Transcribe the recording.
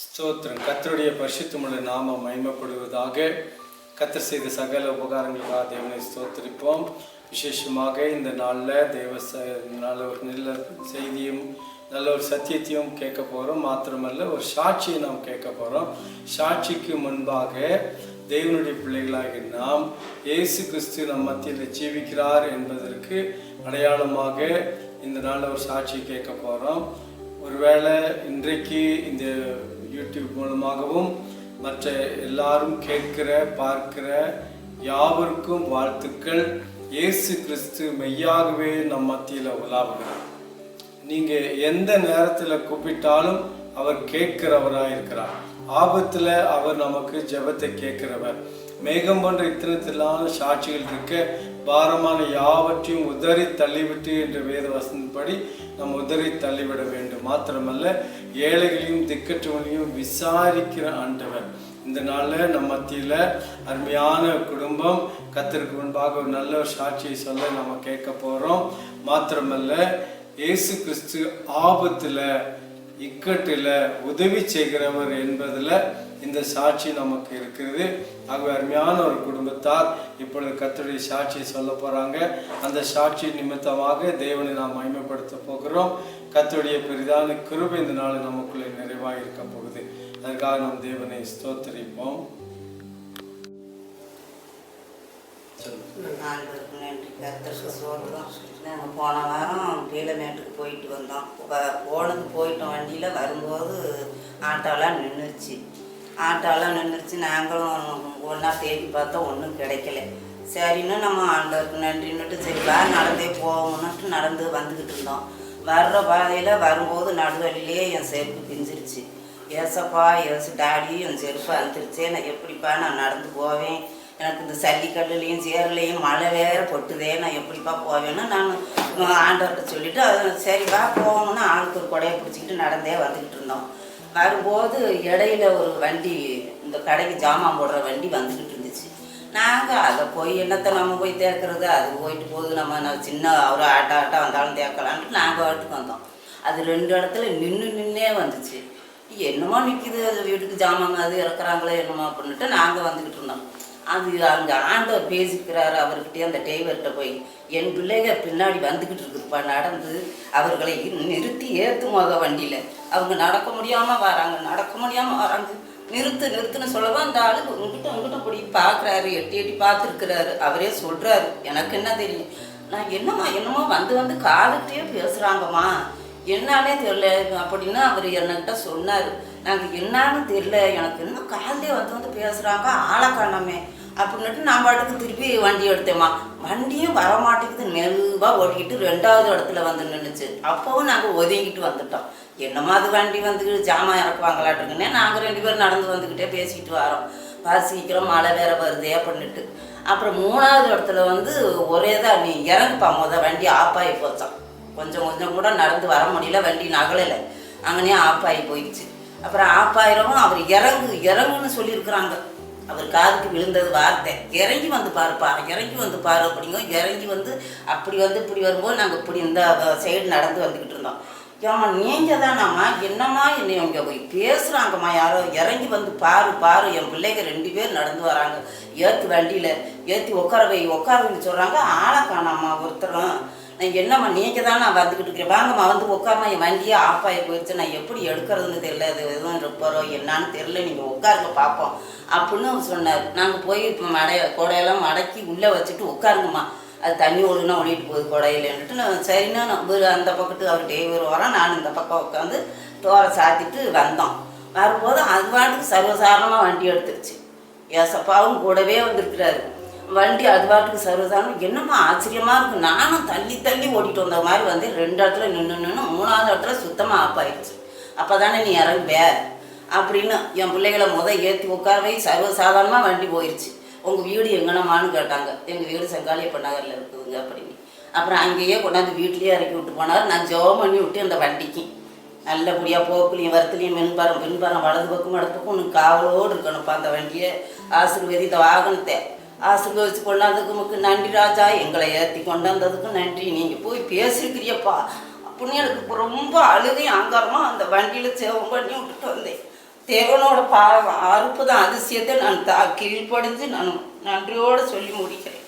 ஸ்தோத்திரம். கர்த்தருடைய பரிசுத்தமுள்ள நாமம் மகிமைப்படுவதாக. கர்த்தர் செய்த சகல உபகாரங்களுக்காக தேவனை ஸ்தோத்திரிப்போம். விசேஷமாக இந்த நாளில் நல்ல ஒரு நல்ல செய்தியும் நல்ல ஒரு சத்தியத்தையும் கேட்க போகிறோம். மாத்திரமல்ல, ஒரு சாட்சியை நாம் கேட்க போகிறோம். சாட்சிக்கு முன்பாக தேவனுடைய பிள்ளைகளாக நாம் இயேசு கிறிஸ்து நம் மத்தியில் ஜீவிக்கிறார் என்பதற்கு அடையாளமாக இந்த நாளில் ஒரு சாட்சியை கேட்க போகிறோம். ஒருவேளை இன்றைக்கு இந்த யூடியூப் மூலமாகவும் மற்ற எல்லாரும் கேட்கிற பார்க்கிற யாவருக்கும் வாழ்த்துக்கள். இயேசு கிறிஸ்து மெய்யாகவே நம் மத்தியில் உலாவுகிறார். நீங்கள் எந்த நேரத்தில் கூப்பிட்டாலும் அவர் கேட்கிறவராக இருக்கிறார். ஆபத்தில் அவர் நமக்கு ஜெபத்தை கேட்கிறவர். மேகம் போன்ற இத்தனத்திலான சாட்சிகள் இருக்க பாரமான யாவற்றையும் உதறி தள்ளிவிட்டு என்ற வேத வசனப்படி நாம் உதறி தள்ளிவிட வேண்டும். மாத்திரமல்ல, ஏழைகளையும் திக்கற்றவனையும் விசாரிக்கிற ஆண்டவர். இந்த நாளில் நம் மத்தியில் அருமையான குடும்பம் கர்த்தருக்கு முன்பாக ஒரு நல்ல ஒரு சாட்சியை சொல்ல நம்ம கேட்க போகிறோம். மாத்திரமல்ல, இயேசு கிறிஸ்து ஆபத்தில் இக்கட்டில் உதவி செய்கிறவர் என்பதில் இந்த சாட்சி நமக்கு இருக்கிறது. ஆகவே அருமையான ஒரு குடும்பத்தார் இப்பொழுது கர்த்தருடைய சாட்சியை சொல்ல போகிறாங்க. அந்த சாட்சி நிமித்தமாக தேவனை நாம் மகிமைப்படுத்த போகிறோம். கர்த்தருடைய பெரிதான கிருபை இந்த நாள் நமக்குள்ளே நிறைவாக இருக்க போகுது. அதற்காக நாம் தேவனை ஸ்தோத்திரிப்போம். நன்றி. கர்த்தருக்கு ஸ்தோத்திரம். நாங்கள் போன வாரம் கீழமேட்டுக்கு போயிட்டு வந்தோம். போயிட்டோம். வண்டியில் வரும்போது ஆட்டோலாம் நின்றுச்சு. நாங்களும் ஒன்றா தேடி பார்த்தோம், ஒன்றும் கிடைக்கல. சரின்னு நம்ம ஆண்டவருக்கு நன்றின்னுட்டு சரி நடந்தே போகணுன்ட்டு நடந்து வந்துக்கிட்டு இருந்தோம். வர்ற பாதையில் வரும்போது நடுவழியிலே என் செருப்பு பிஞ்சிருச்சு. ஏசப்பா டாடி என் செருப்பு அழுத்துருச்சே, நான் எப்படிப்பா நான் நடந்து போவேன்? எனக்கு இந்த சல்லிக்கல்லுலேயும் சேருலேயும் மழை வேறு பொட்டுதே, நான் எப்படிப்பா போவேன்னு நான் ஆண்டவர்கிட்ட சொல்லிவிட்டு அது சரிப்பா போகணுன்னு ஆளுக்கு ஒரு கொடையை பிடிச்சிக்கிட்டு நடந்தே வந்துக்கிட்டு இருந்தோம். வரும்போது இடையில ஒரு வண்டி, இந்த கடைக்கு ஜாமான் போடுற வண்டி வந்துக்கிட்டு இருந்துச்சு. நாங்கள் அதை போய் என்னத்தை நம்ம போய் தேக்கிறது, அது போயிட்டு போகுது, நம்ம சின்ன ஒரு ஆட்டா வந்தாலும் தேக்கலான்ட்டு நாங்கள் வாட்டுக்கு வந்தோம். அது 2 இடத்துல நின்னே வந்துச்சு. என்னமோ நிற்கிது, அது வீட்டுக்கு ஜாமான் அது இறக்குறாங்களே என்னமோ அப்படின்ட்டு நாங்கள் வந்துக்கிட்டு இருந்தோம். அது அங்கே ஆண்டவர் பேசிக்கிறாரு. அவர்கிட்டயே அந்த டிரைவர்கிட்ட போய் என் பிள்ளைங்க பின்னாடி வந்துக்கிட்டு இருக்குதுப்பா, நடந்து அவர்களை நிறுத்தி ஏற்றுமோத வண்டியில் அவங்க நடக்க முடியாமல் வராங்க, நிறுத்துன்னு சொல்லவும் அந்த ஆளு உங்ககிட்ட இப்படி பார்க்குறாரு, எட்டி பார்த்துருக்குறாரு. அவரே சொல்கிறாரு, எனக்கு என்ன தெரியும், நான் என்னமோ வந்து காதுகிட்டே பேசுகிறாங்கம்மா, என்னாலே தெரில அப்படின்னு அவர் என்கிட்ட சொன்னார். நாங்கள் என்னான்னு தெரில, எனக்கு என்ன காலையே வந்து பேசுகிறாங்க, ஆளை காணாமே அப்படின்ட்டு நான் பாட்டுக்கு திருப்பி வண்டி எடுத்தேம்மா. வண்டியும் வரமாட்டேங்குது, மெதுவாக ஓட்டிக்கிட்டு 2வது இடத்துல வந்து நின்றுச்சு. அப்போவும் நாங்கள் ஒதுங்கிட்டு வந்துட்டோம். என்னம்மா அது வண்டி வந்து ஜாமான் இறக்குவாங்களாட்டுக்குன்னே நாங்கள் 2 பேரும் நடந்து வந்துக்கிட்டே பேசிக்கிட்டு வரோம். சீக்கிரம் மழை வேற வருதே அப்படின்ட்டு. அப்புறம் 3வது இடத்துல வந்து ஒரே தான், நீ இறங்குப்பா வண்டி ஆஃப் ஆகி போச்சான். கொஞ்சம் கூட நடந்து வர முடியல, வண்டி நகலையில் அங்கனே ஆஃப் ஆகி போயிடுச்சு. அப்புறம் ஆஃப் ஆயிரவும் அவர் இறங்குன்னு சொல்லியிருக்கிறாங்க. அவர் காதுக்கு விழுந்தது வார்த்தை, இறங்கி வந்து பாருப்பா அப்படிங்க. இறங்கி வந்து அப்படி வந்து இப்படி வரும்போது நாங்கள் இப்படி இந்த சைடு நடந்து வந்துக்கிட்டு இருந்தோம். ஏம்மா நீங்கள் தானாம்மா, என்னம்மா என்னை இங்கே போய் பேசுகிறாங்கம்மா, யாரோ இறங்கி வந்து பாரு என் பிள்ளைங்க 2 பேர் நடந்து வராங்க, வண்டியில் ஏற்றி உட்கார சொல்கிறாங்க, ஆளை காணாம்மா ஒருத்தரும். நான் என்னம்மா நீங்கள் தான் நான் வந்துக்கிட்டு இருக்கிறேன், வாங்கம்மா வந்து உட்காரமா, என் வண்டியே ஆஃப் ஆகி போயிடுச்சு, நான் எப்படி எடுக்கிறதுன்னு தெரியல, அது எதுவும் இருப்பாரோ என்னான்னு தெரியல, நீங்கள் உட்காருங்க பார்ப்போம் அப்படின்னு சொன்னார். நாங்கள் போய் இப்போ கொடையெல்லாம் மடக்கி உள்ளே வச்சுட்டு உட்காருங்கம்மா, அது தண்ணி ஒழுங்குனா ஒழிட்டு போகுது கொடையிலன்னுட்டு நான் சரின்னா அந்த பக்கத்து அவர் டிரைவர் வரோம், நான் இந்த பக்கம் உட்காந்து டோரை சாத்திட்டு வந்தோம். வரும்போது அது பாட்டுக்கு சர்வசாதாரணமாக வண்டி எடுத்துருச்சு. ஏசப்பாவும் கூடவே வந்திருக்கிறாரு. வண்டி அது பாட்டுக்கு சர்வசாதாரணம். என்னம்மா ஆச்சரியமாக இருக்குது, நானும் தள்ளி ஓட்டிகிட்டு வந்த மாதிரி வந்து 2 இடத்துல நின்று 3வது இடத்துல சுத்தமாக ஆஃப் ஆயிடுச்சு. அப்போ தானே நீ இறங்குவே அப்படின்னு என் பிள்ளைகளை ஏற்றி உட்கார வை. சர்வசாதாரணமாக வண்டி போயிடுச்சு. உங்கள் வீடு எங்கனமான்னு கேட்டாங்க. எங்கள் வீடு செங்காலியப்ப நகரில் இருக்குதுங்க அப்படின்னு. அப்புறம் அங்கேயே கொண்டாந்து வீட்லேயே இறக்கி விட்டு போனார். நான் ஜெபம் பண்ணி விட்டு அந்த வண்டிக்கு நல்லபடியாக போக்குலையும் வரத்துலையும் பின்பறம் வலது பக்கம் இடது பக்கம் உனக்கு காவலோடு இருக்கணும்ப்பா. அந்த வண்டியை ஆசீர்வதி, இந்த வாகனத்தை ஆசீர்வதிச்சு கொண்டாந்ததுக்கு நன்றி ராஜா, எங்களை ஏற்றி கொண்டாந்ததுக்கு நன்றி, நீங்கள் போய் பேசியிருக்கிறியப்பா அப்படின்னு எனக்கு ரொம்ப அழுகையும் அங்காரமாக அந்த வண்டியில் சேவம் பண்ணி விட்டுட்டு வந்தேன். தேவனோட அற்புதம் அதிசயத்தை நான் கீழ்ப்படுத்தி நான் நன்றியோடு சொல்லி முடிக்கிறேன்.